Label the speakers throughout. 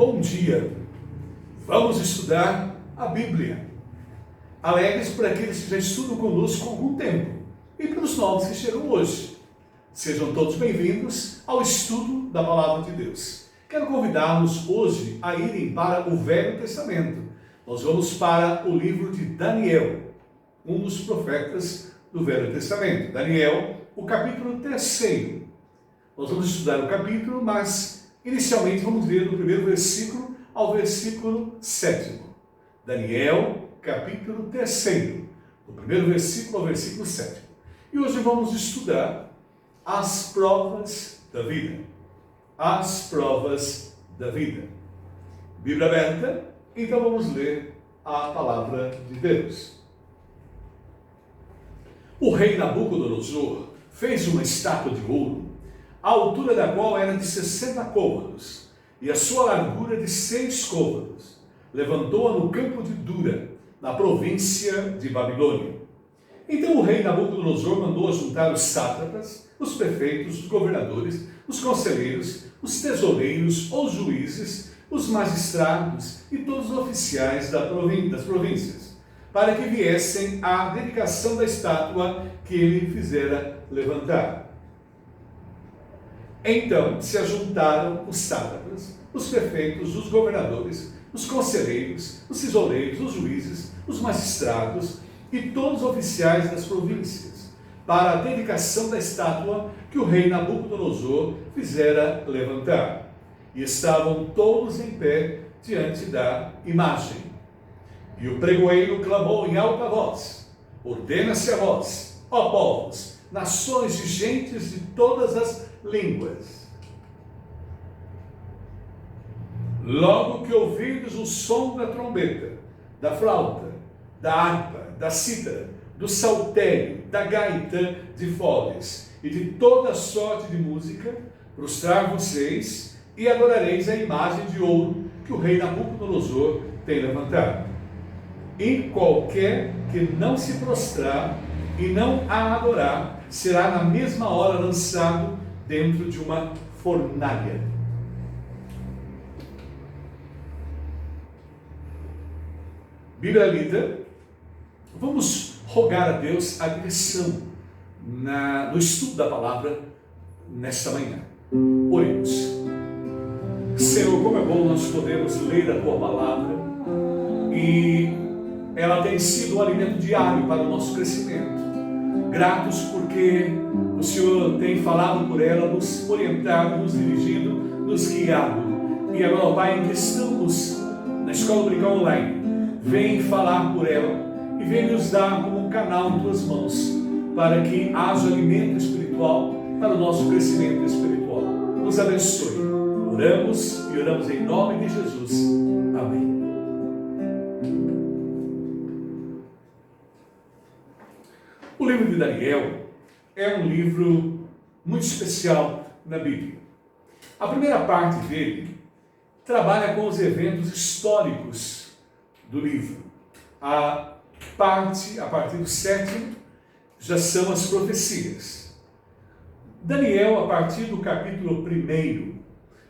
Speaker 1: bom dia. Vamos estudar a Bíblia. Alegres por aqueles que já estudam conosco há algum tempo e pelos novos que chegam hoje. Sejam todos bem-vindos ao estudo da Palavra de Deus. Quero convidá-los hoje a irem para o Velho Testamento. Nós vamos para o livro de Daniel, um dos profetas do Velho Testamento. Daniel, o capítulo 3. Nós vamos estudar o capítulo, mas inicialmente vamos ler do primeiro versículo ao versículo 7. Daniel, capítulo 3, do primeiro versículo ao versículo 7. E hoje vamos estudar as provas da vida. As provas da vida. Bíblia aberta, então vamos ler a palavra de Deus. O rei Nabucodonosor fez uma estátua de ouro, a altura da qual era de 60 côvados, e a sua largura de 6 côvados. Levantou-a no campo de Dura, na província de Babilônia. Então o rei Nabucodonosor mandou juntar os sátrapas, os prefeitos, os governadores, os conselheiros, os tesoureiros, os juízes, os magistrados e todos os oficiais das províncias, para que viessem à dedicação da estátua que ele fizera levantar. Então se ajuntaram os sátrapas, os prefeitos, os governadores, os conselheiros, os tesoureiros, os juízes, os magistrados e todos os oficiais das províncias, para a dedicação da estátua que o rei Nabucodonosor fizera levantar. E estavam todos em pé diante da imagem. E o pregoeiro clamou em alta voz: ordena-se a vós, ó povos, nações e gentes de todas as línguas. Logo que ouvirdes o som da trombeta, da flauta, da harpa, da cítara, do saltério, da gaita de foles e de toda sorte de música, prostrar-vos-eis e adorareis a imagem de ouro que o rei Nabucodonosor tem levantado. E qualquer que não se prostrar e não a adorar, será na mesma hora lançado dentro de uma fornalha. Bíblia lida. Vamos rogar a Deus a direção no estudo da palavra nesta manhã. Oremos. Senhor, como é bom nós podemos ler a Tua palavra e ela tem sido um alimento diário para o nosso crescimento. Gratos porque o Senhor tem falado por ela, nos orientado, nos dirigido, nos guiado. E agora, Pai, em que estamos na Escola Dominical Online, vem falar por ela e vem nos dar como um canal em Tuas mãos, para que haja alimento espiritual para o nosso crescimento espiritual. Nos abençoe. Oramos e oramos em nome de Jesus. Amém. O livro de Daniel é um livro muito especial na Bíblia. A primeira parte dele trabalha com os eventos históricos do livro. A partir do 7, já são as profecias. Daniel, a partir do capítulo 1,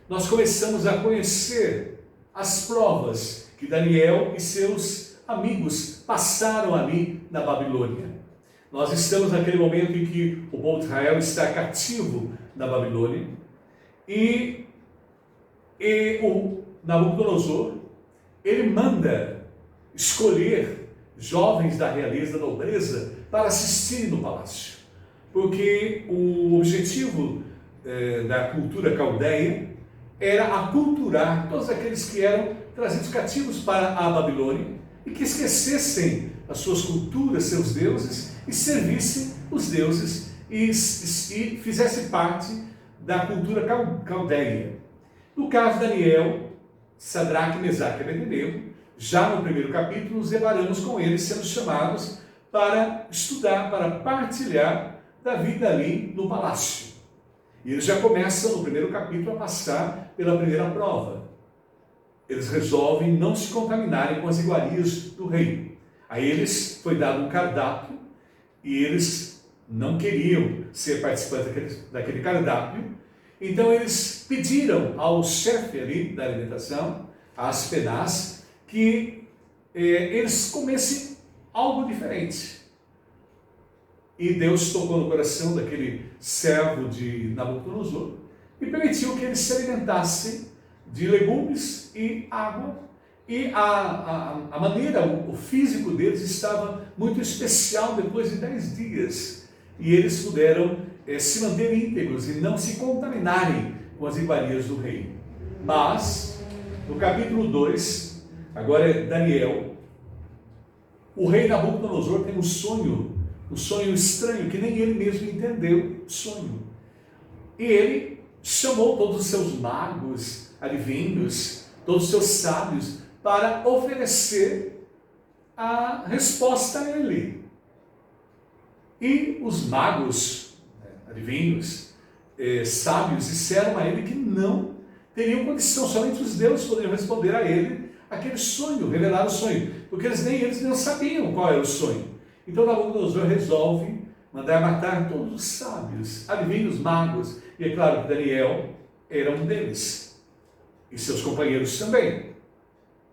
Speaker 1: nós começamos a conhecer as provas que Daniel e seus amigos passaram ali na Babilônia. Nós estamos naquele momento em que o povo de Israel está cativo na Babilônia e o Nabucodonosor, ele manda escolher jovens da realeza, da nobreza, para assistirem no palácio. Porque o objetivo da cultura caldeia era aculturar todos aqueles que eram trazidos cativos para a Babilônia e que esquecessem as suas culturas, seus deuses, e servissem os deuses e fizessem parte da cultura caldeia. No caso de Daniel, Sadraque, Mesaque e Abednego, já no primeiro capítulo, nos deparamos com eles sendo chamados para estudar, para partilhar da vida ali no palácio. E eles já começam no primeiro capítulo a passar pela primeira prova. Eles resolvem não se contaminarem com as iguarias do rei. A eles foi dado um cardápio e eles não queriam ser participantes daquele cardápio Então eles pediram ao chefe ali da alimentação, a Aspenaz, que eles comessem algo diferente. E Deus tocou no coração daquele servo de Nabucodonosor e permitiu que eles se alimentassem de legumes e água. E a maneira, o físico deles estava muito especial depois de 10 dias. E eles puderam se manter íntegros e não se contaminarem com as iguarias do rei. Mas, no capítulo 2, agora é Daniel, o rei Nabucodonosor tem um sonho estranho, que nem ele mesmo entendeu o sonho. E ele chamou todos os seus magos, adivinhos, todos os seus sábios, para oferecer a resposta a ele. E os magos, adivinhos, sábios, disseram a ele que não teriam condição, somente os deuses poderiam responder a ele aquele sonho, revelar o sonho, porque eles não sabiam qual era o sonho. Então Nabucodonosor resolve mandar matar todos os sábios, adivinhos, magos, e é claro que Daniel era um deles, e seus companheiros também.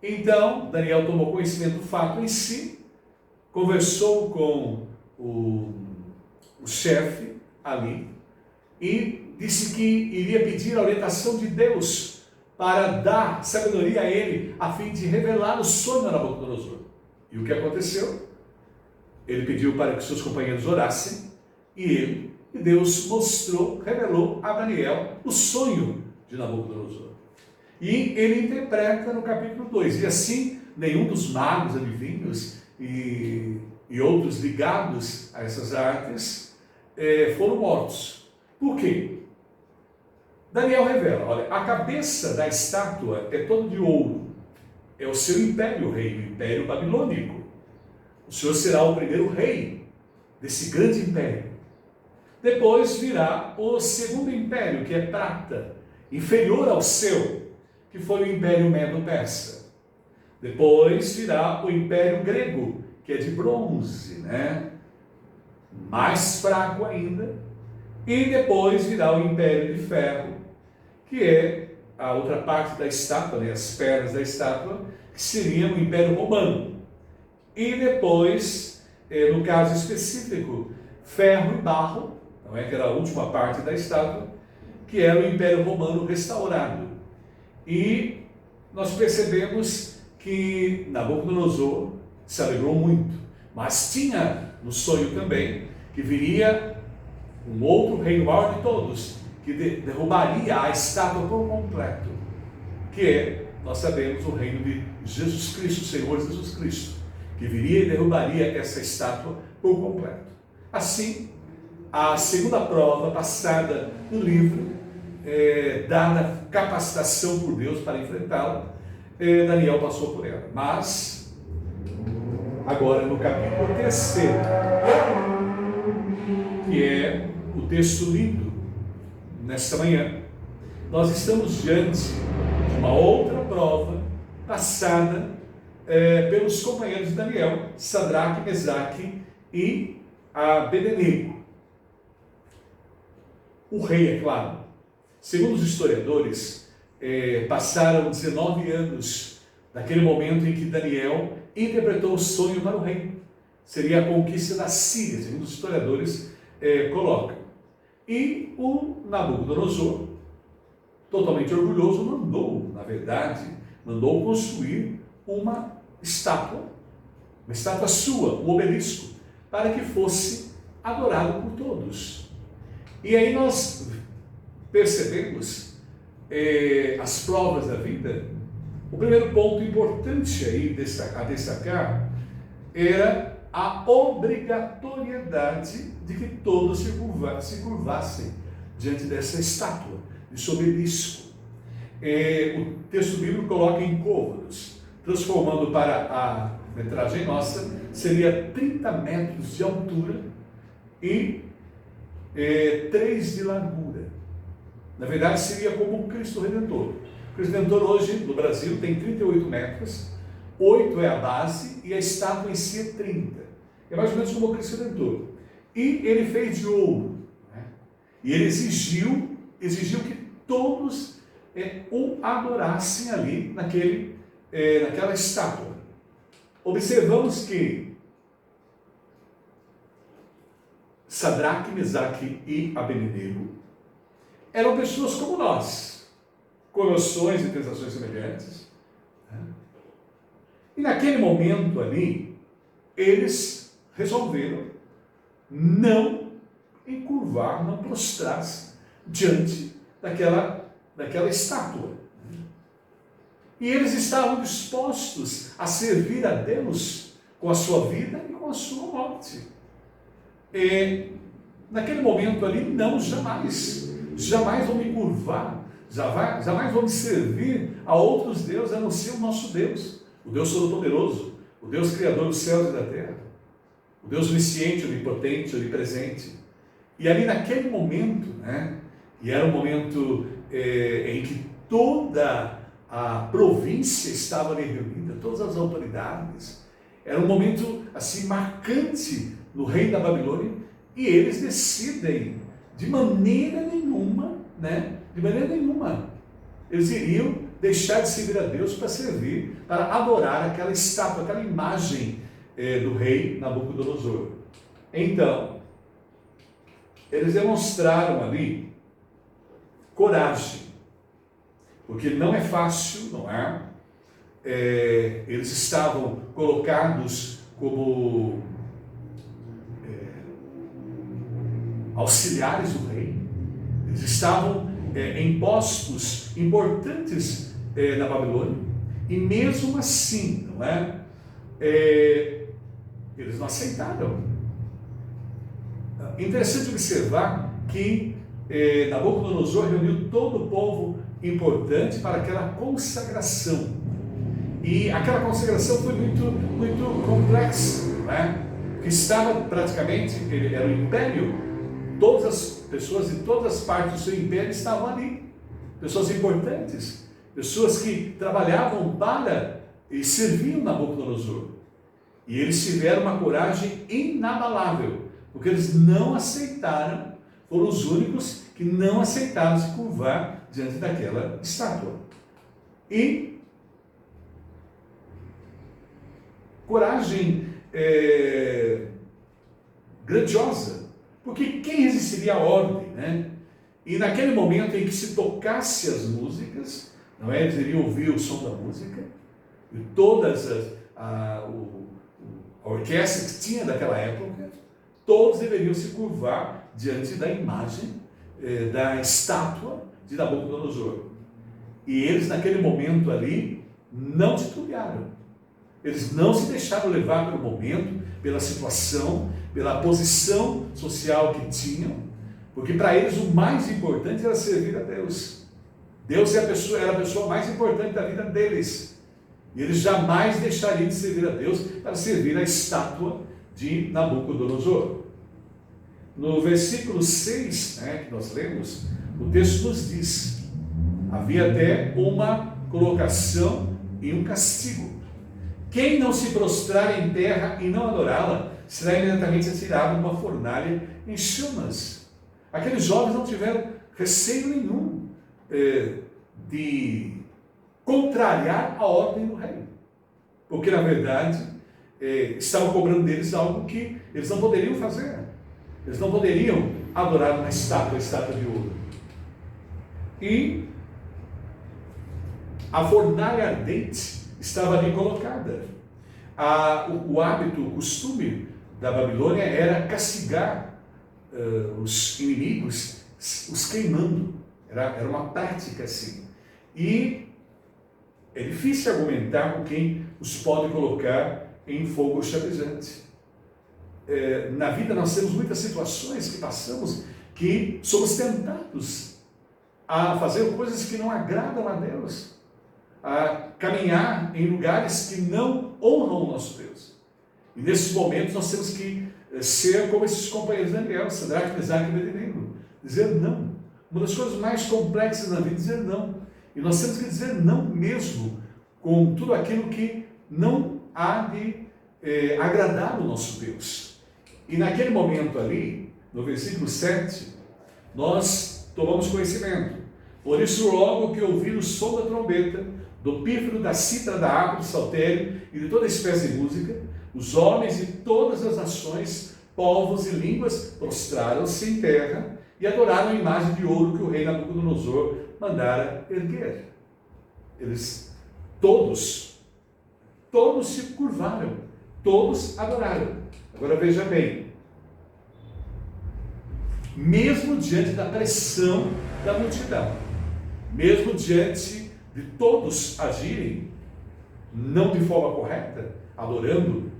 Speaker 1: Então Daniel tomou conhecimento do fato em si, conversou com o chefe ali, e disse que iria pedir a orientação de Deus para dar sabedoria a ele, a fim de revelar o sonho a Nabucodonosor. E o que aconteceu? Ele pediu para que seus companheiros orassem, e Deus revelou a Daniel o sonho de Nabucodonosor. E ele interpreta no capítulo 2, e assim nenhum dos magos, adivinhos e outros ligados a essas artes foram mortos. Por quê? Daniel revela, olha, a cabeça da estátua é toda de ouro, é o seu império, rei, o império babilônico. O Senhor será o primeiro rei desse grande império. Depois virá o segundo império, que é prata, inferior ao seu, que foi o império medo-persa. Depois virá o império grego, que é de bronze, mais fraco ainda. E depois virá o império de ferro, que é a outra parte da estátua, as pernas da estátua, que seria o império romano. E depois, no caso específico, ferro e barro, que era a última parte da estátua, que era o Império Romano restaurado. E nós percebemos que Nabucodonosor se alegrou muito, mas tinha no sonho também que viria um outro reino maior de todos, que derrubaria a estátua por completo, que é, nós sabemos, o reino de Jesus Cristo, o Senhor Jesus Cristo, que viria e derrubaria essa estátua por completo. Assim, a segunda prova passada no livro, dada capacitação por Deus para enfrentá-la, Daniel passou por ela. Mas, agora no capítulo 3, que é o texto lido nesta manhã, nós estamos diante de uma outra prova passada pelos companheiros de Daniel, Sadraque, Mesaque e Abednego. O rei, é claro, segundo os historiadores, passaram 19 anos daquele momento em que Daniel interpretou o sonho para o rei. Seria a conquista da Síria, segundo os historiadores colocam. E o Nabucodonosor, totalmente orgulhoso, mandou construir uma estátua sua, um obelisco, para que fosse adorado por todos. E aí nós percebemos as provas da vida. O primeiro ponto importante aí a destacar era a obrigatoriedade de que todos se curvassem diante dessa estátua, desse obelisco. O texto bíblico coloca em côvados, transformando para a metragem nossa, seria 30 metros de altura e 3 de largura. Na verdade, seria como o Cristo Redentor. O Cristo Redentor hoje, no Brasil, tem 38 metros, 8 é a base e a estátua em si é 30. É mais ou menos como o Cristo Redentor. E ele fez de ouro. E ele exigiu que todos o adorassem ali naquela estátua. Observamos que Sadraque, Mesaque e Abednego eram pessoas como nós, com emoções e tentações semelhantes. E naquele momento ali, eles resolveram não encurvar, não prostrar-se diante daquela estátua. E eles estavam dispostos a servir a Deus com a sua vida e com a sua morte. E naquele momento ali, não, jamais vão me curvar, jamais vão me servir a outros deuses, a não ser o nosso Deus, o Deus Todo-Poderoso, o Deus Criador dos céus e da terra, o Deus onisciente, onipotente, onipresente. E ali naquele momento, e era um momento em que toda a província estava ali reunida, todas as autoridades, era um momento assim marcante no reino da Babilônia, e eles decidem de maneira nenhuma, eles iriam deixar de servir a Deus para adorar aquela estátua, aquela imagem do rei Nabucodonosor. Então, eles demonstraram ali coragem, porque não é fácil, não é? Eles estavam colocados como auxiliares do rei, eles estavam em postos importantes na Babilônia, e mesmo assim, não é? Eles não aceitaram. Interessante observar que Nabucodonosor reuniu todo o povo importante para aquela consagração. E aquela consagração foi muito complexa, não é? Que estava praticamente, ele era um império, todas as pessoas de todas as partes do seu império estavam ali, pessoas importantes, pessoas que trabalhavam para e serviam Nabucodonosor. E eles tiveram uma coragem inabalável, porque eles não aceitaram, foram os únicos que não aceitaram se curvar diante daquela estátua. E coragem grandiosa, porque quem resistiria à ordem, né? E naquele momento em que se tocasse as músicas, não é? Eles iriam ouvir o som da música, e todas a orquestra que tinha daquela época, todos deveriam se curvar diante da imagem da estátua de Nabucodonosor. E eles naquele momento ali não titubearam. Eles não se deixaram levar pelo momento, pela situação, pela posição social que tinham, porque para eles o mais importante era servir a Deus. Deus era a pessoa mais importante da vida deles. E eles jamais deixariam de servir a Deus para servir a estátua de Nabucodonosor. No versículo 6, que nós lemos, o texto nos diz: havia até uma colocação e um castigo. Quem não se prostrar em terra e não adorá-la, será imediatamente atirado numa fornalha em chamas. Aqueles jovens não tiveram receio nenhum de contrariar a ordem do rei, porque na verdade estavam cobrando deles algo que eles não poderiam fazer. Eles não poderiam adorar uma estátua de ouro. E a fornalha ardente estava ali colocada. O hábito, o costume da Babilônia era castigar os inimigos, os queimando. Era uma prática assim. E é difícil argumentar com quem os pode colocar em fogo chavejante. Na vida nós temos muitas situações que passamos que somos tentados a fazer coisas que não agradam a Deus, a caminhar em lugares que não honram o nosso Deus. E nesses momentos nós temos que ser como esses companheiros de Daniel, Sadraque, Mesaque e Abednego, dizer não. Uma das coisas mais complexas na vida é dizer não. E nós temos que dizer não mesmo com tudo aquilo que não há de agradar o nosso Deus. E naquele momento ali, no versículo 7, nós tomamos conhecimento. Por isso, logo que ouvir o som da trombeta, do pífaro, da cítara, da harpa, do saltério e de toda espécie de música, os homens de todas as nações, povos e línguas prostraram-se em terra e adoraram a imagem de ouro que o rei Nabucodonosor mandara erguer. Eles todos se curvaram, todos adoraram. Agora veja bem, mesmo diante da pressão da multidão, mesmo diante de todos agirem não de forma correta, adorando,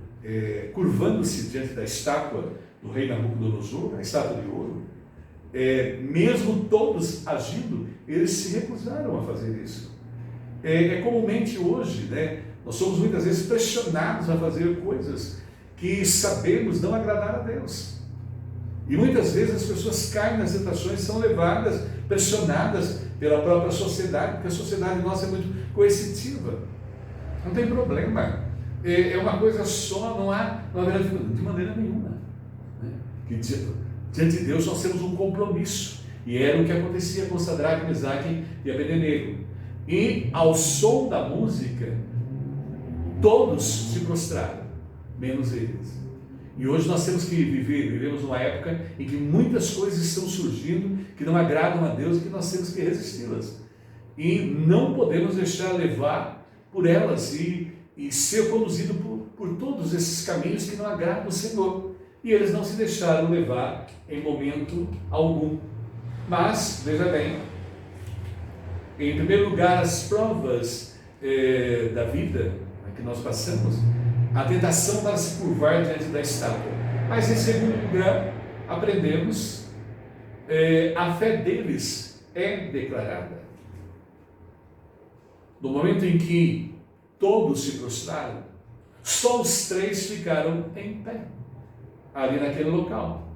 Speaker 1: curvando-se diante da estátua do rei Nabucodonosor, a estátua de ouro, mesmo todos agindo, eles se recusaram a fazer isso. Comumente hoje, né, nós somos muitas vezes pressionados a fazer coisas que sabemos não agradar a Deus. E muitas vezes as pessoas caem nas tentações, são levadas, pressionadas pela própria sociedade, porque a sociedade nossa é muito coercitiva. Não tem problema. É uma coisa só, não haverá de maneira nenhuma. Né? Que diante de Deus nós temos um compromisso. E era o que acontecia com Sadraque, Mesaque e Abednego. E ao som da música, todos se prostraram, menos eles. E hoje nós temos que vivemos numa época em que muitas coisas estão surgindo que não agradam a Deus e que nós temos que resisti-las. E não podemos deixar levar por elas e ser conduzido por todos esses caminhos que não agradam o Senhor. E eles não se deixaram levar em momento algum. Mas, veja bem, em primeiro lugar, as provas da vida que nós passamos, a tentação para se curvar diante da estátua. Mas em segundo lugar, aprendemos, a fé deles é declarada. No momento em que todos se prostraram, só os 3 ficaram em pé, ali naquele local.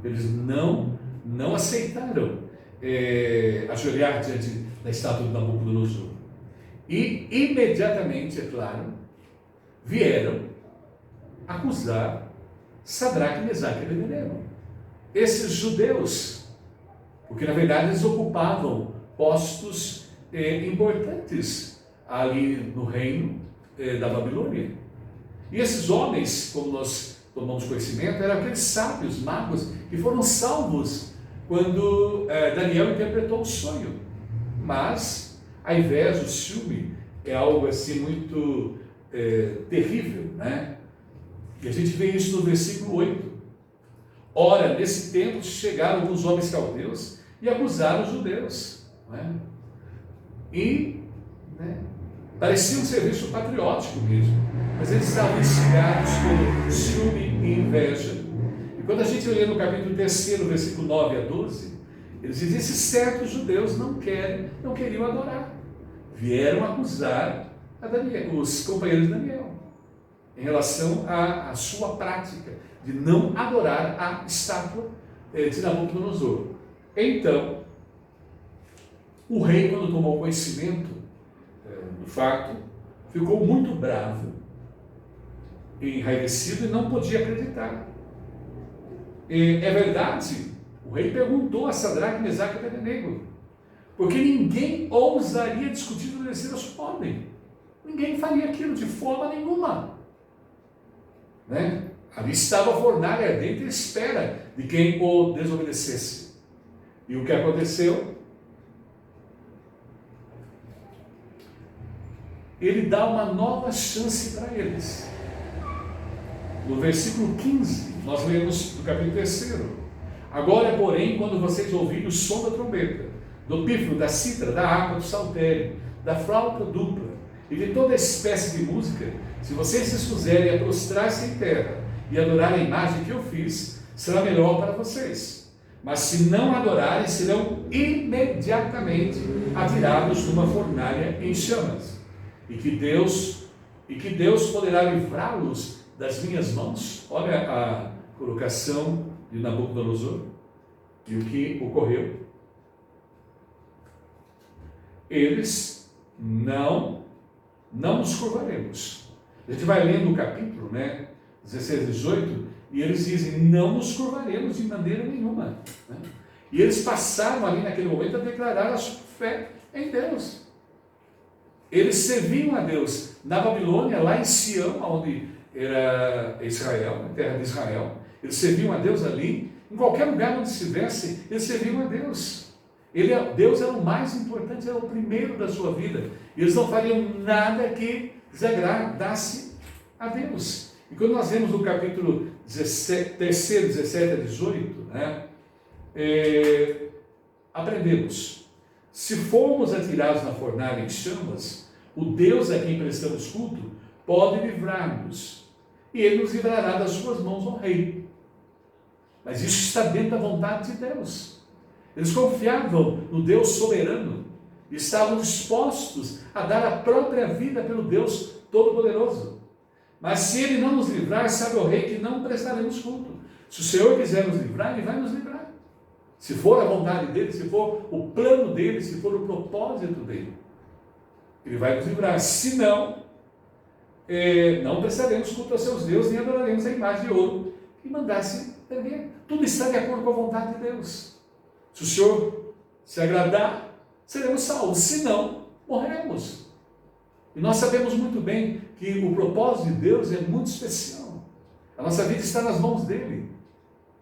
Speaker 1: Eles não aceitaram ajoelhar diante da estátua de Nabucodonosor. E imediatamente, é claro, vieram acusar Sadraque, Mesaque e Abednego. Esses judeus, porque na verdade eles ocupavam postos importantes ali no reino da Babilônia. E esses homens, como nós tomamos conhecimento, eram aqueles sábios, magos, que foram salvos quando Daniel interpretou o sonho. Mas a inveja, o ciúme, é algo assim muito terrível, né? E a gente vê isso no versículo 8. Ora, nesse tempo chegaram alguns homens caldeus e acusaram os judeus, né? E parecia um serviço patriótico mesmo, mas eles estavam instigados por ciúme e inveja. E quando a gente lê no capítulo 3, versículo 9 a 12, eles dizem: esses certos judeus não queriam adorar. Vieram acusar a Daniel, os companheiros de Daniel, em relação à sua prática de não adorar a estátua de Nabucodonosor. Então, o rei, quando tomou conhecimento do fato, ficou muito bravo, enraivecido, e não podia acreditar. É verdade, o rei perguntou a Sadraque, Mesaque e Abednego, porque ninguém ousaria discutir e obedecer a sua ordem. Ninguém faria aquilo de forma nenhuma. Né? Ali estava a fornalha ardente à espera de quem o desobedecesse. E o que aconteceu? Ele dá uma nova chance para eles. No versículo 15, nós lemos do capítulo 3. Agora, porém, quando vocês ouvirem o som da trombeta, do pífaro, da cítara, da harpa, do saltério, da flauta dupla e de toda espécie de música, se vocês se expuserem a prostrar-se em terra e adorar a imagem que eu fiz, será melhor para vocês. Mas se não adorarem, serão imediatamente atirados numa fornalha em chamas. E que Deus poderá livrá-los das minhas mãos. Olha a colocação de Nabucodonosor e o que ocorreu. Eles não nos curvaremos. A gente vai lendo o capítulo, 16 e 18, e eles dizem: não nos curvaremos de maneira nenhuma. E eles passaram ali naquele momento a declarar a sua fé em Deus. Eles serviam a Deus na Babilônia, lá em Sião, onde era Israel, a terra de Israel. Eles serviam a Deus ali. Em qualquer lugar onde estivesse, eles serviam a Deus. Deus era o mais importante, era o primeiro da sua vida. E eles não fariam nada que desagradasse a Deus. E quando nós vemos no capítulo 3, 17 a 18, né, aprendemos: se formos atirados na fornalha em chamas, o Deus a quem prestamos culto pode livrar-nos, e Ele nos livrará das suas mãos, ó Rei. Mas isso está dentro da vontade de Deus. Eles confiavam no Deus soberano, e estavam dispostos a dar a própria vida pelo Deus Todo-Poderoso. Mas se Ele não nos livrar, sabe, ó Rei, que não prestaremos culto. Se o Senhor quiser nos livrar, Ele vai nos livrar. Se for a vontade dEle, se for o plano dEle, se for o propósito dEle, Ele vai nos livrar. Se não, não prestaremos culto aos seus deuses, nem adoraremos a imagem de ouro que mandasse erguer. Tudo está de acordo com a vontade de Deus. Se o Senhor se agradar, seremos salvos. Se não, morreremos. E nós sabemos muito bem que o propósito de Deus é muito especial. A nossa vida está nas mãos dEle.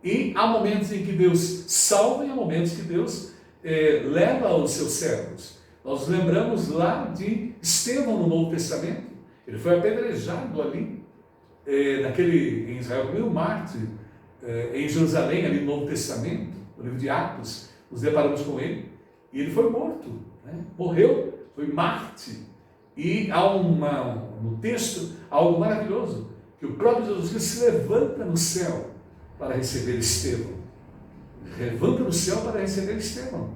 Speaker 1: E há momentos em que Deus salva e há momentos que Deus leva os seus servos. Nós lembramos lá de Estevão no Novo Testamento. Ele foi apedrejado ali, em Israel, primeiro mártir, em Jerusalém, ali no Novo Testamento, no livro de Atos, nos deparamos com ele, e ele foi morto, né? Morreu, foi mártir. E há no texto algo maravilhoso, que o próprio Jesus Cristo se levanta no céu para receber Estevão. Levanta no céu para receber Estevão,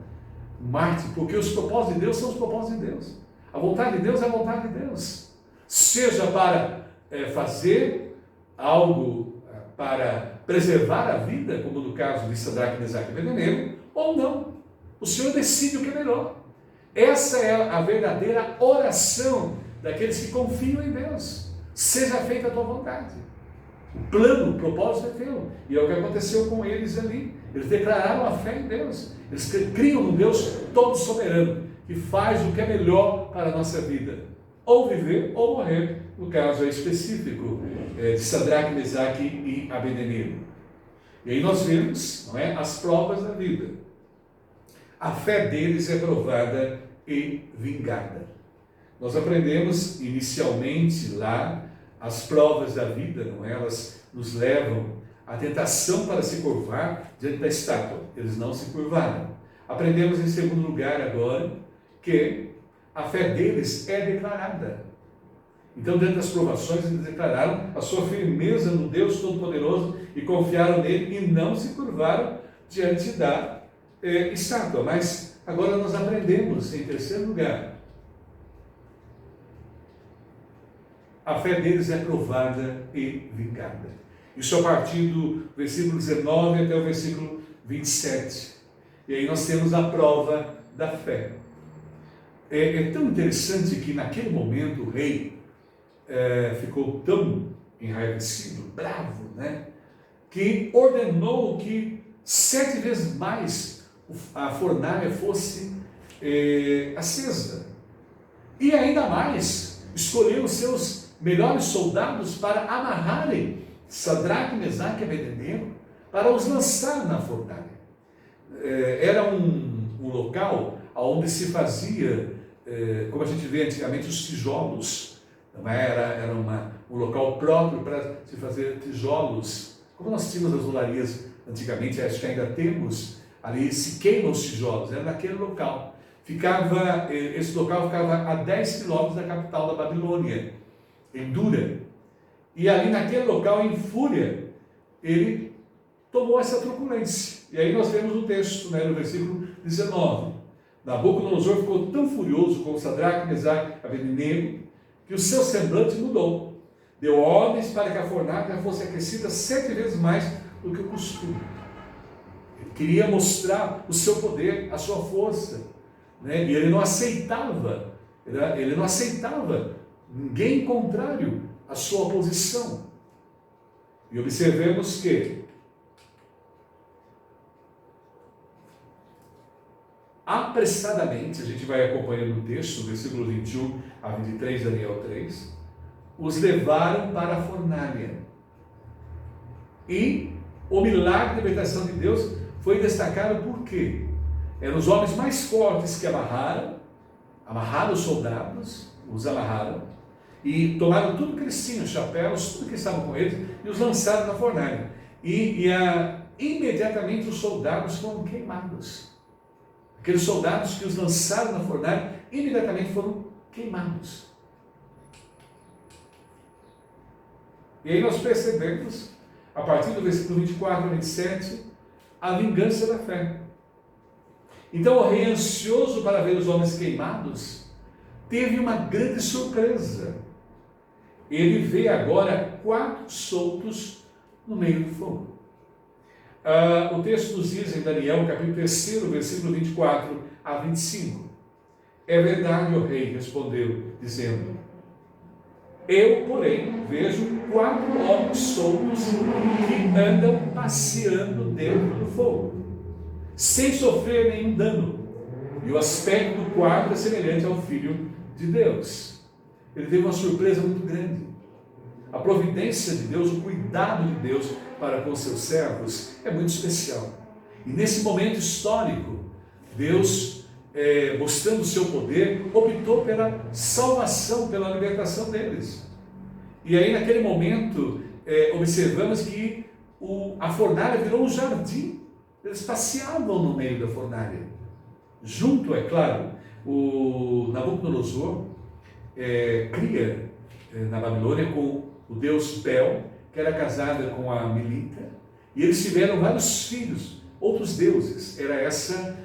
Speaker 1: mártir, porque os propósitos de Deus são os propósitos de Deus. A vontade de Deus é a vontade de Deus. Seja para fazer algo para preservar a vida, como no caso de Sadraque, Mesaque e Abednego, ou não. O Senhor decide o que é melhor. Essa é a verdadeira oração daqueles que confiam em Deus. Seja feita a tua vontade. O plano, o propósito é teu. E é o que aconteceu com eles ali. Eles declararam a fé em Deus. Eles criam no Deus todo soberano, que faz o que é melhor para a nossa vida. Ou viver ou morrer, no caso específico de Sadraque, Mesaque e Abednego. E aí nós vemos, não é, as provas da vida. A fé deles é provada e vingada. Nós aprendemos inicialmente lá as provas da vida, não é? Elas nos levam à tentação para se curvar diante da estátua. Eles não se curvaram. Aprendemos em segundo lugar agora que a fé deles é declarada. Então, dentro das provações, eles declararam a sua firmeza no Deus Todo-Poderoso e confiaram nele e não se curvaram diante da estátua. Mas agora nós aprendemos, em terceiro lugar, a fé deles é provada e vingada. Isso a partir do versículo 19 até o versículo 27. E aí nós temos a prova da fé. É tão interessante que naquele momento o rei ficou tão enraivecido, bravo, né, que ordenou que 7 vezes mais a fornalha fosse acesa. E ainda mais, escolheu os seus melhores soldados para amarrarem Sadraque, Mesaque e Abednego para os lançar na fornalha. Era um local onde se fazia, como a gente vê antigamente, os tijolos. Era um local próprio para se fazer tijolos, como nós tínhamos as rolarias antigamente, acho que ainda temos, ali se queimam os tijolos, era naquele local. Esse local ficava a 10 quilômetros da capital da Babilônia, em Dura. E ali naquele local, em fúria, ele tomou essa truculência. E aí nós vemos o texto, no versículo 19. Nabucodonosor ficou tão furioso com Sadraque, Mesaque e Abednego, que o seu semblante mudou. Deu ordens para que a fornalha fosse aquecida 7 vezes mais do que o costume. Ele queria mostrar o seu poder, a sua força, né? E ele não aceitava ninguém contrário à sua posição. E observemos que apressadamente, a gente vai acompanhando o texto, versículo 21 a 23, Daniel 3, os levaram para a fornalha. E o milagre de libertação de Deus foi destacado por quê? Eram os homens mais fortes que amarraram os soldados, os amarraram, e tomaram tudo que eles tinham, chapéus, tudo que estavam com eles, e os lançaram na fornalha. Imediatamente os soldados foram queimados. Aqueles soldados que os lançaram na fornalha, imediatamente foram queimados. E aí nós percebemos, a partir do versículo 24 a 27, a vingança da fé. Então o rei, ansioso para ver os homens queimados, teve uma grande surpresa. Ele vê agora 4 soltos no meio do fogo. O texto nos diz em Daniel, capítulo 3, versículo 24 a 25. É verdade, o rei respondeu, dizendo: eu, porém, vejo 4 homens soltos que andam passeando dentro do fogo, sem sofrer nenhum dano. E o aspecto do quarto é semelhante ao Filho de Deus. Ele teve uma surpresa muito grande. A providência de Deus, o cuidado de Deus para com seus servos é muito especial. E nesse momento histórico, Deus, mostrando o seu poder, optou pela salvação, pela libertação deles. E aí naquele momento, observamos que a fornalha virou um jardim. Eles passeavam no meio da fornalha. Junto, é claro, o Nabucodonosor cria na Babilônia com o deus Bel, que era casada com a Milita, e eles tiveram vários filhos, outros deuses. Era essa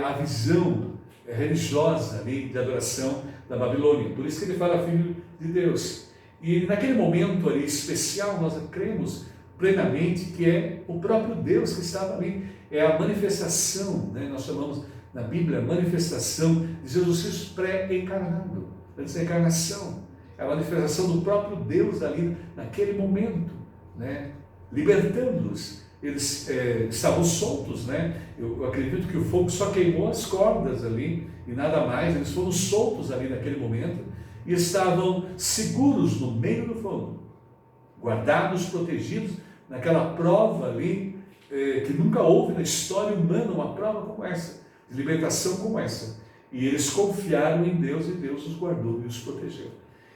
Speaker 1: a visão religiosa ali de adoração da Babilônia. Por isso que ele fala filho de Deus. E naquele momento ali especial, nós cremos plenamente que é o próprio Deus que estava ali. É a manifestação, né? Nós chamamos na Bíblia a manifestação de Jesus Cristo pré-encarnado, antes da encarnação. É a manifestação do próprio Deus ali naquele momento, né? Libertando-os. Eles estavam soltos, né? Eu acredito que o fogo só queimou as cordas ali e nada mais. Eles foram soltos ali naquele momento e estavam seguros no meio do fogo, guardados, protegidos naquela prova ali que nunca houve na história humana uma prova como essa, de libertação como essa. E eles confiaram em Deus e Deus os guardou e os protegeu.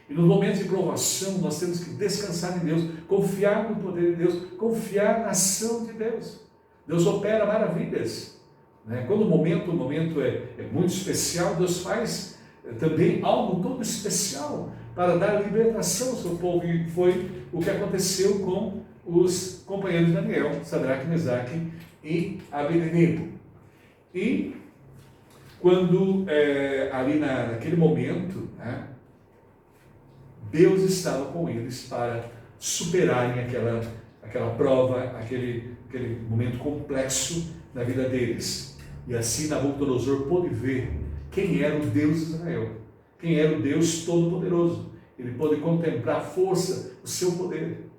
Speaker 1: E no momento de provação, nós temos que descansar em Deus, confiar no poder de Deus, confiar na ação de Deus. Deus opera maravilhas, né? Quando o momento é muito especial, Deus faz também algo todo especial para dar libertação ao seu povo. E foi o que aconteceu com os companheiros de Daniel, Sadraque, Mesaque e Abednego. E quando ali naquele momento, né, Deus estava com eles para superarem aquela prova, aquele momento complexo na vida deles. E assim Nabucodonosor pôde ver quem era o Deus de Israel, quem era o Deus Todo-Poderoso. Ele pôde contemplar a força, o seu poder,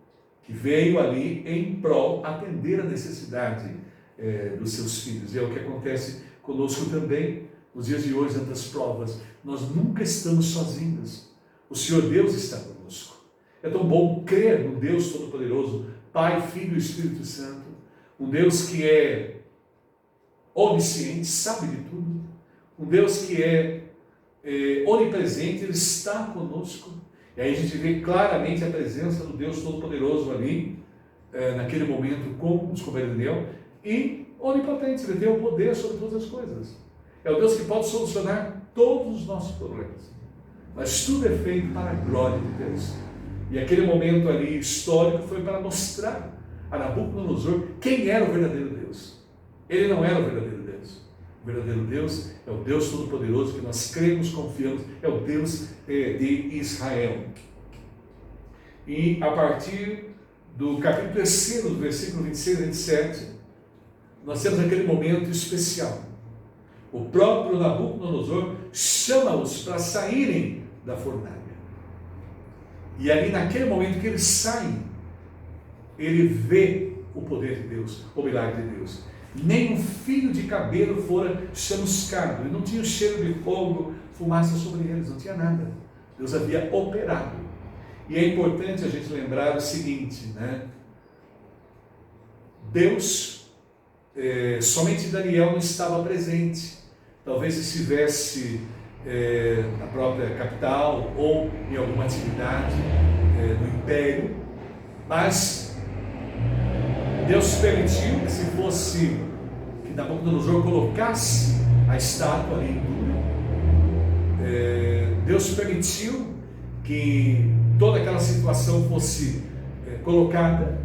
Speaker 1: que veio ali em prol atender a necessidade dos seus filhos. E é o que acontece conosco também nos dias de hoje, ante as provas. Nós nunca estamos sozinhos. O Senhor Deus está conosco. É tão bom crer no Deus Todo-Poderoso, Pai, Filho e Espírito Santo. Um Deus que é onisciente, sabe de tudo. Um Deus que é onipresente, Ele está conosco. E aí a gente vê claramente a presença do Deus Todo-Poderoso ali, naquele momento com os companheiros de Daniel. E onipotente, Ele tem o poder sobre todas as coisas. É o Deus que pode solucionar todos os nossos problemas. Mas tudo é feito para a glória de Deus. E aquele momento ali histórico foi para mostrar a Nabucodonosor quem era o verdadeiro Deus. Ele não era o verdadeiro Deus. O verdadeiro Deus é o Deus Todo-Poderoso que nós cremos, confiamos, é o Deus de Israel. E a partir do capítulo 3, do versículo 26 e 27, nós temos aquele momento especial. O próprio Nabucodonosor chama-os para saírem da fornalha. E ali naquele momento que eles saem, ele vê o poder de Deus, o milagre de Deus. nem um fio de cabelo fora chamuscado, e não tinha cheiro de fogo, fumaça sobre eles, não tinha nada. Deus havia operado. E é importante a gente lembrar o seguinte, né? Deus, somente Daniel não estava presente. Talvez estivesse na própria capital ou em alguma atividade do império, mas Deus permitiu que que Nabucodonosor colocasse a estátua ali em dura. Deus permitiu que toda aquela situação fosse colocada.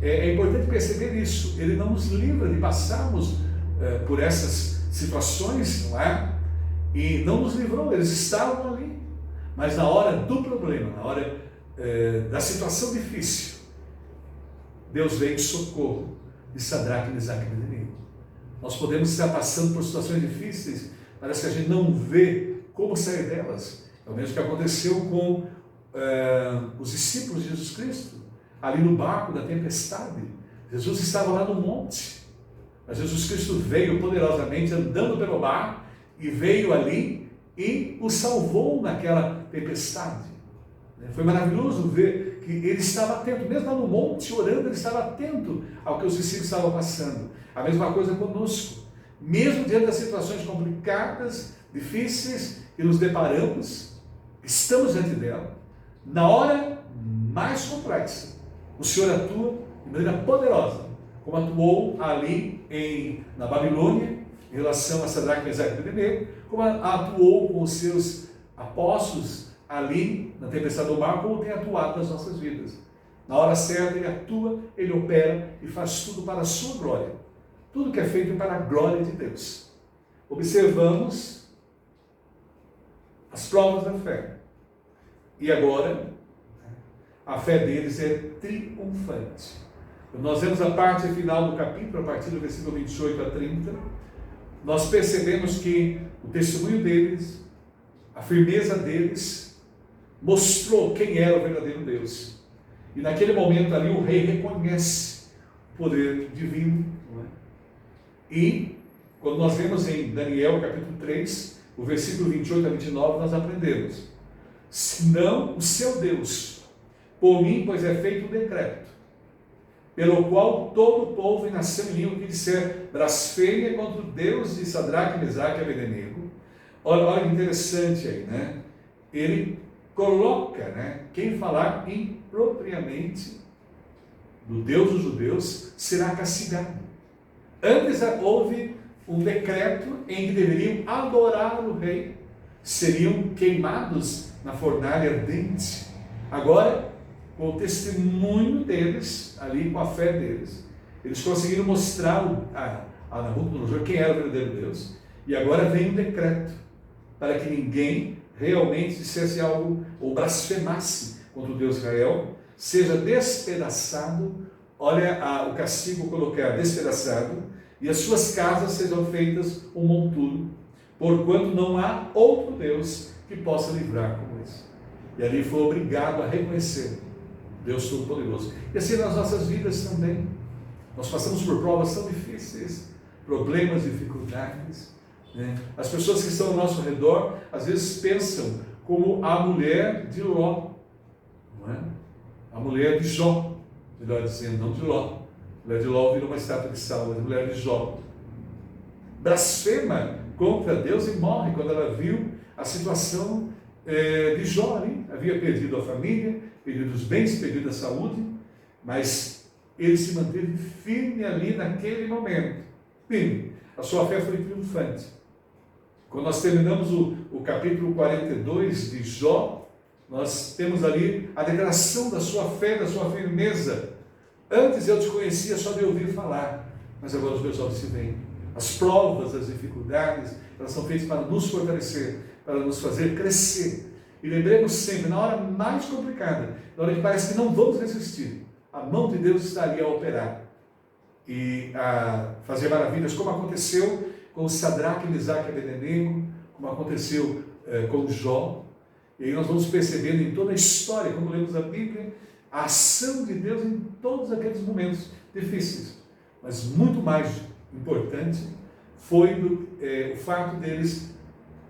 Speaker 1: É importante perceber isso. Ele não nos livra de passarmos por essas situações, não é? E não nos livrou, eles estavam ali. Mas na hora do problema, na hora da situação difícil, Deus veio em socorro de Sadraque, Mesaque e Abednego. Nós podemos estar passando por situações difíceis, parece que a gente não vê como sair delas. É o mesmo que aconteceu com os discípulos de Jesus Cristo, ali no barco da tempestade. Jesus estava lá no monte, mas Jesus Cristo veio poderosamente andando pelo mar e veio ali e o salvou naquela tempestade. Foi maravilhoso ver que ele estava atento, mesmo lá no monte orando, ele estava atento ao que os discípulos estavam passando. A mesma coisa conosco. Mesmo diante das situações complicadas, difíceis, que nos deparamos, estamos diante dela, na hora mais complexa, o Senhor atua de maneira poderosa, como atuou ali na Babilônia, em relação a Sadraque, Mesaque e Abednego, como atuou com os seus apóstolos ali na tempestade do mar, como tem atuado nas nossas vidas. Na hora certa ele atua, ele opera e faz tudo para a sua glória. Tudo que é feito para a glória de Deus. Observamos as provas da fé. E agora, a fé deles é triunfante. Quando nós vemos a parte final do capítulo, a partir do versículo 28 a 30, nós percebemos que o testemunho deles, a firmeza deles, mostrou quem era o verdadeiro Deus. E naquele momento ali o rei reconhece o poder divino. Não é? E quando nós vemos em Daniel capítulo 3, o versículo 28 a 29, nós aprendemos: senão o seu Deus, por mim, pois é feito um decreto, pelo qual todo o povo e nação e língua que disser blasfêmia contra o Deus de Sadraque, Mesaque e Abednego. Olha que interessante aí, né? Ele coloca, né, quem falar impropriamente do Deus dos judeus será castigado. Antes houve um decreto em que deveriam adorar o rei, seriam queimados na fornalha ardente. Agora, com o testemunho deles, ali com a fé deles, eles conseguiram mostrar a Nabucodonosor quem era o verdadeiro Deus. E agora vem um decreto para que ninguém realmente dissesse algo ou blasfemasse contra o Deus de Israel, seja despedaçado. Olha o castigo colocar: despedaçado, e as suas casas sejam feitas um monturo, porquanto não há outro Deus que possa livrar como esse. E ali foi obrigado a reconhecer Deus Todo-Poderoso. E assim nas nossas vidas também. Nós passamos por provas tão difíceis, problemas, dificuldades. Né? As pessoas que estão ao nosso redor, às vezes pensam como a mulher de Ló. Não é? A mulher de Jó, melhor dizendo, não de Ló. A mulher de Ló virou uma estátua de sal, mas a mulher de Jó blasfema contra Deus e morre quando ela viu a situação de Jó ali. Havia perdido a família, perdido os bens, perdido a saúde, mas ele se manteve firme ali naquele momento. Firme. A sua fé foi triunfante. Quando nós terminamos o capítulo 42 de Jó, nós temos ali a declaração da sua fé, da sua firmeza. Antes eu te conhecia só de ouvir falar, mas agora os meus olhos se veem. As provas, as dificuldades, elas são feitas para nos fortalecer, para nos fazer crescer. E lembremos sempre, na hora mais complicada, na hora que parece que não vamos resistir, a mão de Deus está ali a operar e a fazer maravilhas, como aconteceu com Sadraque, Mesaque e Abednego, como aconteceu com Jó. E aí nós vamos percebendo em toda a história, quando lemos a Bíblia, a ação de Deus em todos aqueles momentos difíceis. Mas muito mais importante foi o fato deles,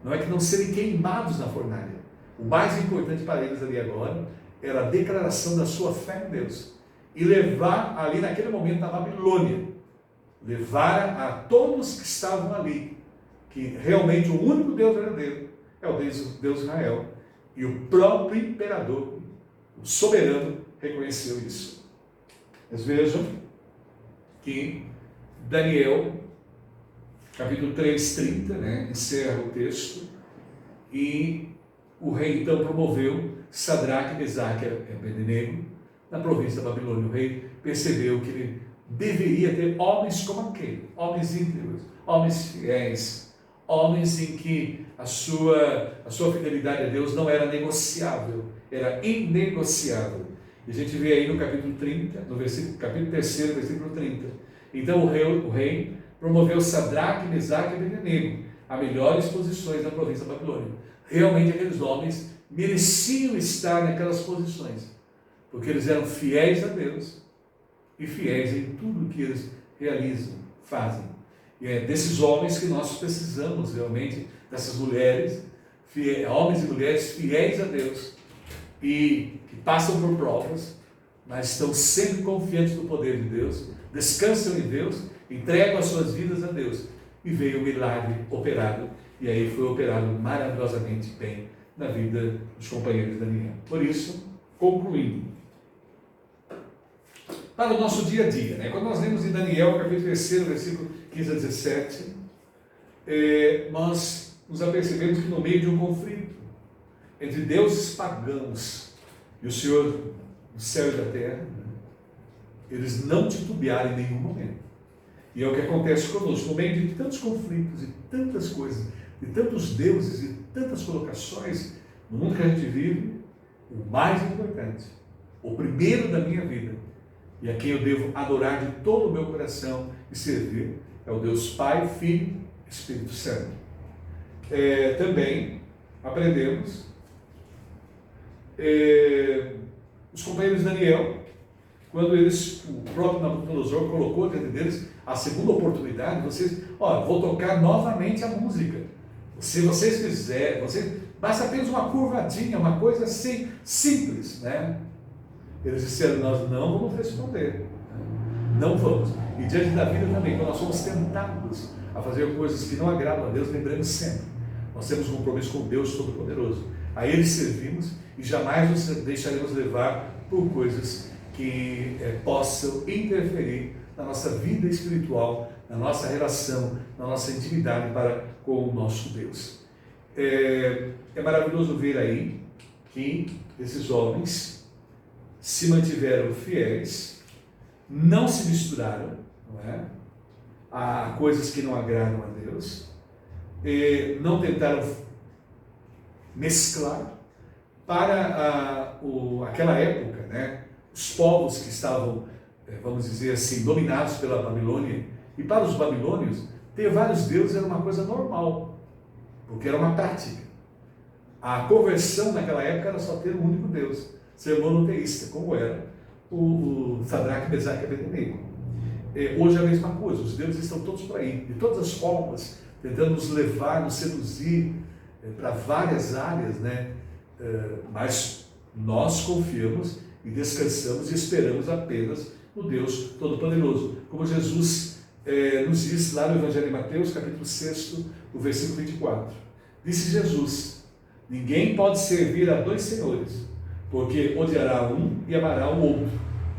Speaker 1: não é que não serem queimados na fornalha. O mais importante para eles ali agora era a declaração da sua fé em Deus. E levar ali naquele momento na Babilônia, levar a todos que estavam ali, que realmente o único Deus verdadeiro é o Deus de Israel. E o próprio imperador, o soberano, reconheceu isso. Mas vejam que Daniel, capítulo 3:30, encerra o texto, e o rei então promoveu Sadraque, Mesaque e Abednego na província da Babilônia. O rei percebeu que ele deveria ter homens como aquele, homens íntegros, homens fiéis, homens em que a sua fidelidade a Deus não era negociável, era inegociável. E a gente vê aí no capítulo 30, capítulo 3, versículo 30. Então o rei promoveu Sadraque, Mesaque e Abednego a melhores posições da província da Babilônia. Realmente aqueles homens mereciam estar naquelas posições, porque eles eram fiéis a Deus e fiéis em tudo que eles realizam, fazem. E é desses homens que nós precisamos realmente, dessas mulheres, homens e mulheres fiéis a Deus e que passam por provas, mas estão sempre confiantes no poder de Deus, descansam em Deus, entregam as suas vidas a Deus. E veio o milagre operado, e aí foi operado maravilhosamente bem na vida dos companheiros de Daniel. Por isso, concluindo, para o nosso dia a dia, quando nós lemos em Daniel, capítulo 3, versículo 15 a 17, nós nos apercebemos que no meio de um conflito entre deuses pagãos e o Senhor do céu e da terra, eles não titubearam em nenhum momento. E é o que acontece conosco, no meio de tantos conflitos e tantas coisas, de tantos deuses e tantas colocações no mundo que a gente vive. O mais importante, o primeiro da minha vida, e a quem eu devo adorar de todo o meu coração e servir, é o Deus Pai, Filho e Espírito Santo. Também aprendemos os companheiros de Daniel, quando o próprio Nabucodonosor colocou diante deles a segunda oportunidade, vou tocar novamente a música. Se vocês fizerem, basta apenas uma curvadinha, uma coisa assim, simples, Eles disseram, nós não vamos responder, não vamos. E diante da vida também, quando nós somos tentados a fazer coisas que não agradam a Deus, lembramos sempre, nós temos um compromisso com Deus Todo-Poderoso. A Ele servimos e jamais nos deixaremos levar por coisas que possam interferir na nossa vida espiritual, na nossa relação, na nossa intimidade com o nosso Deus. É maravilhoso ver aí que esses homens se mantiveram fiéis, não se misturaram, a coisas que não agradam a Deus, não tentaram mesclar. Para aquela época, os povos que estavam, vamos dizer assim, dominados pela Babilônia, e para os babilônios, ter vários deuses era uma coisa normal, porque era uma prática. A conversão naquela época era só ter um único Deus, ser monoteísta, como era o Sadraque, Mesaque e Abednego. Hoje é a mesma coisa, os deuses estão todos por aí, de todas as formas, tentando nos levar, nos seduzir para várias áreas, mas nós confiamos e descansamos e esperamos apenas no Deus Todo-Poderoso. Como Jesus nos diz lá no Evangelho de Mateus, capítulo 6, o versículo 24. Disse Jesus, ninguém pode servir a dois senhores, porque odiará um e amará o outro,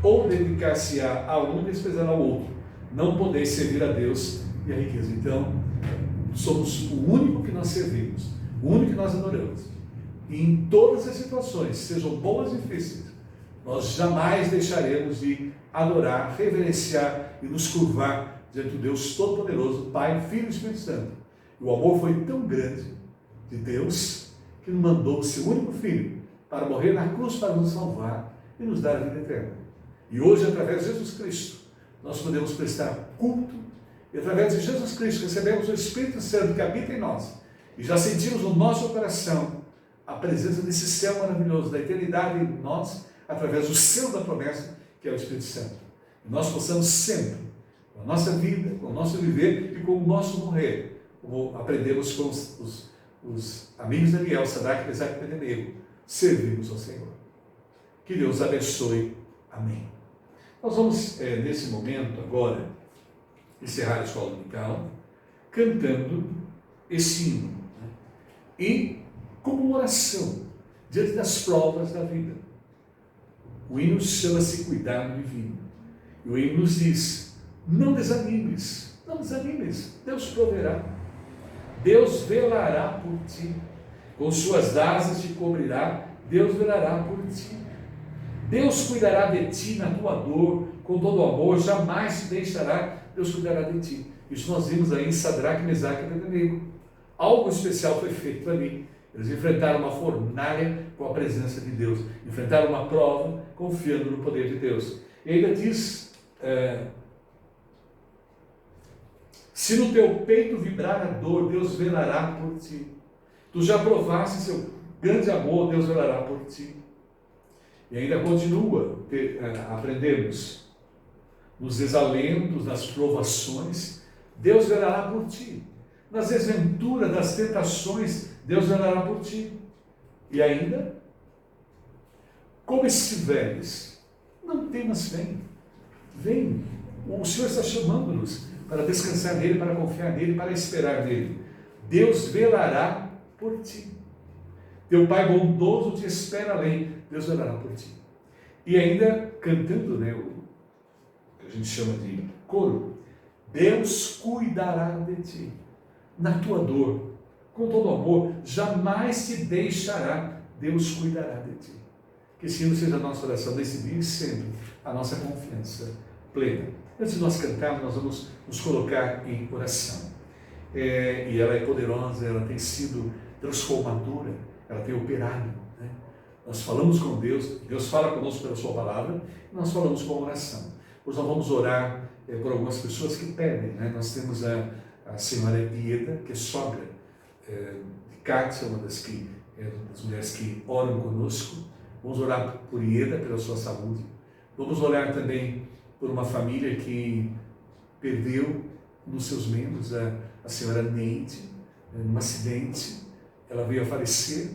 Speaker 1: ou dedicar-se-á a um e desprezará o outro. Não podeis servir a Deus e a riqueza. Então, somos o único que nós servimos, o único que nós adoramos. E em todas as situações, sejam boas ou difíceis, nós jamais deixaremos de adorar, reverenciar e nos curvar diante do Deus Todo-Poderoso, Pai, Filho e Espírito Santo. E o amor foi tão grande de Deus que nos mandou o seu único Filho para morrer na cruz para nos salvar e nos dar a vida eterna. E hoje, através de Jesus Cristo, nós podemos prestar culto e através de Jesus Cristo recebemos o Espírito Santo que habita em nós e já sentimos no nosso coração a presença desse céu maravilhoso, da eternidade em nós, através do selo da promessa, que é o Espírito Santo. E nós possamos sempre, com a nossa vida, com o nosso viver e com o nosso morrer. Como aprendemos com os amigos de Daniel, Sadraque, Mesaque e Abednego, servimos ao Senhor. Que Deus abençoe. Amém. Nós vamos, nesse momento, agora, encerrar a escola dominical, cantando esse hino, né? E como uma oração, diante das provas da vida. O hino chama-se Cuidado Divino. E o hino nos diz, não desanimes, não desanimes, Deus proverá. Deus velará por ti, com suas asas te cobrirá, Deus velará por ti. Deus cuidará de ti na tua dor, com todo amor, jamais te deixará, Deus cuidará de ti. Isso nós vimos aí em Sadraque, Mesaque e Abednego. Algo especial foi feito ali. Eles enfrentaram uma fornalha com a presença de Deus, enfrentaram uma prova confiando no poder de Deus. E ainda diz, se no teu peito vibrar a dor, Deus velará por ti. Tu já provaste seu grande amor, Deus velará por ti. E ainda continua, aprendemos, nos desalentos, nas provações, Deus velará por ti. Nas desventuras, das tentações, Deus velará por ti. E ainda, como estiveres, não temas, vem. O Senhor está chamando-nos para descansar nele, para confiar nele, para esperar nele. Deus velará por ti. Teu Pai bondoso te espera além, Deus velará por ti. E ainda cantando, né, o que a gente chama de coro, Deus cuidará de ti, na tua dor, com todo amor, jamais te deixará, Deus cuidará de ti. Que esse hino seja a nossa oração nesse dia e sempre a nossa confiança plena. Antes de nós cantarmos, nós vamos nos colocar em oração. E ela é poderosa, ela tem sido transformadora, ela tem operado. Né? Nós falamos com Deus, Deus fala conosco pela sua palavra, e nós falamos com oração. Hoje nós vamos orar por algumas pessoas que pedem. Né? Nós temos a senhora Ieda, que é sogra de Kátia, uma das mulheres que oram conosco. Vamos orar por Ieda, pela sua saúde. Vamos orar também por uma família que perdeu nos seus membros a senhora Neide, num acidente. Ela veio a falecer.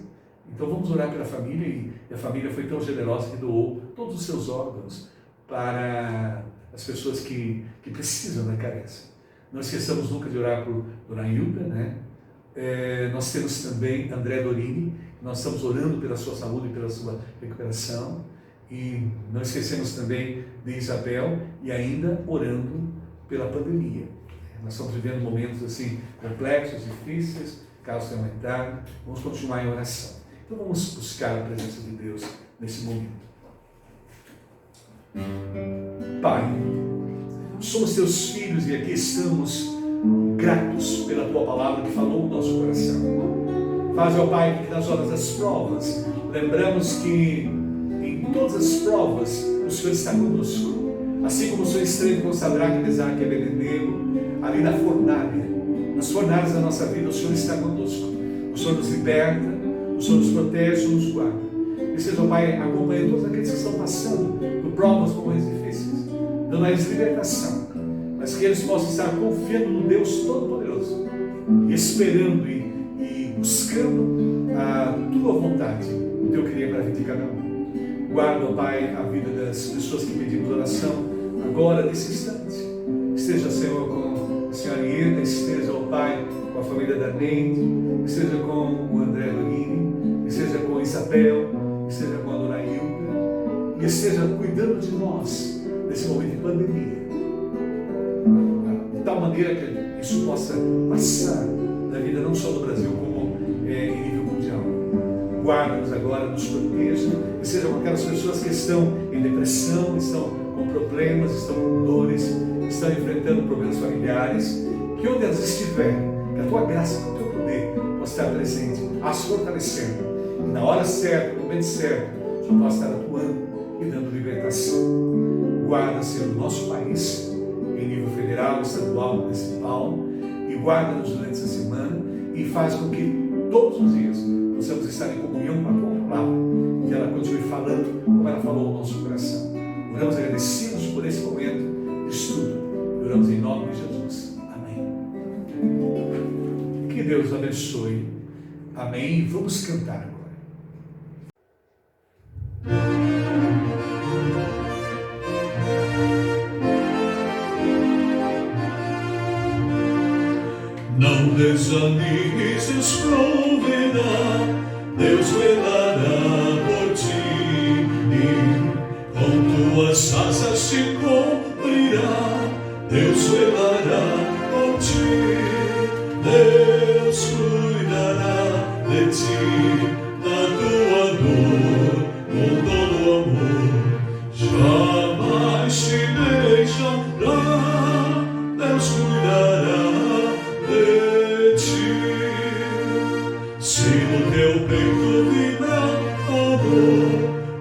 Speaker 1: Então vamos orar pela família, e a família foi tão generosa que doou todos os seus órgãos para as pessoas que precisam, né, carecem. Não esqueçamos nunca de orar por Dona Hilda, né? Nós temos também André Dorini, nós estamos orando pela sua saúde e pela sua recuperação. E não esquecemos também de Isabel, e ainda orando pela pandemia. Nós estamos vivendo momentos assim complexos, difíceis, casos têm aumentado. Vamos continuar em oração. Então vamos buscar a presença de Deus nesse momento. Pai, somos teus filhos e aqui estamos gratos pela tua palavra que falou no nosso coração. Faz, ó Pai, que nas horas das provas, lembramos que em todas as provas o Senhor está conosco. Assim como o Senhor esteve com Sadraque, Mesaque e Abednego, ali na fornalha, nas fornalhas da nossa vida, o Senhor está conosco. O Senhor nos liberta, o Senhor nos protege, nos guarda. E seja, ó Pai, acompanhando todos aqueles que estão passando por provas, momentos difíceis, dando a eles libertação, mas que eles possam estar confiando no Deus Todo-Poderoso, e esperando e buscando a tua vontade, o teu querer para a vida de cada um. Guarda, ó Pai, a vida das pessoas que pedimos oração agora, nesse instante. Esteja, Senhor, com a senhora Ieda, esteja, ó Pai, com a família da Neide, esteja com o André Dorini, esteja com a Isabel, esteja com a Dona Hilda, e esteja cuidando de nós nesse momento de pandemia, de tal maneira que isso possa passar na vida não só do Brasil, como em nível mundial. Guarda-nos agora, nos proteja, e seja com aquelas pessoas que estão em depressão, estão com problemas, estão com dores, estão enfrentando problemas familiares, que onde elas estiverem, que a tua graça, que o teu poder possa estar presente, as fortalecendo, e na hora certa, no momento certo, o Senhor possa estar atuando e dando libertação. Guarda, Senhor, o nosso país, em nível federal, estadual, municipal, e guarda-nos durante essa semana, e faz com que todos os dias possamos estar em comunhão com a tua palavra, que ela continue falando como ela falou ao nosso coração. Oramos agradecidos por esse momento de estudo. oramos em nome de Jesus. Amém. Que Deus abençoe. Amém. Vamos cantar agora. Não desanimes, Deus proverá, Deus velará por ti, com tuas asas te cobrirá, Deus velará por ti, Deus cuidará de ti, da tua dor, com todo amor, jamais te deixará, Deus cuidará de ti. Se no teu peito vibrar amor,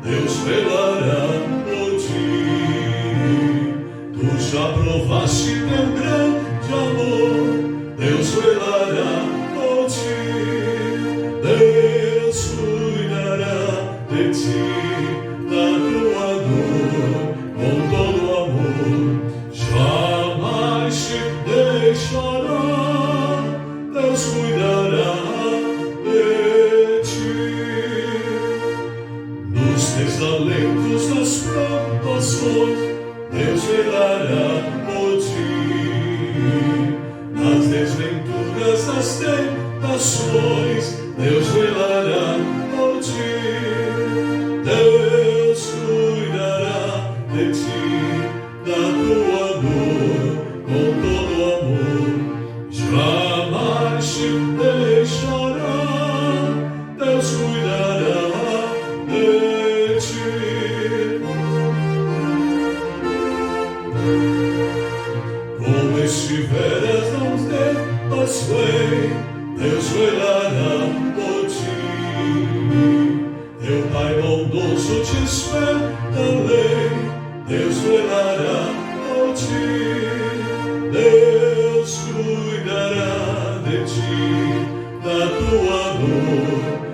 Speaker 1: Deus velará por ti. Tu já provaste teu grande amor, Deus velará por ti. Deus cuidará de ti, da tua dor, com todo amor, jamais te deixará, Deus cuidará de ti. Nos desalentos das provações, Deus velará por ti. Nas desventuras das tentações, Deus velará por ti. Deus cuidará de ti, da tua dor, com todo amor, jamais te deixará, Deus cuidará de ti. Como estiveres nas terras, Deus velará por ti. Teu Pai bondoso te espera, Deus velará por ti. Deus cuidará de ti, da tua dor,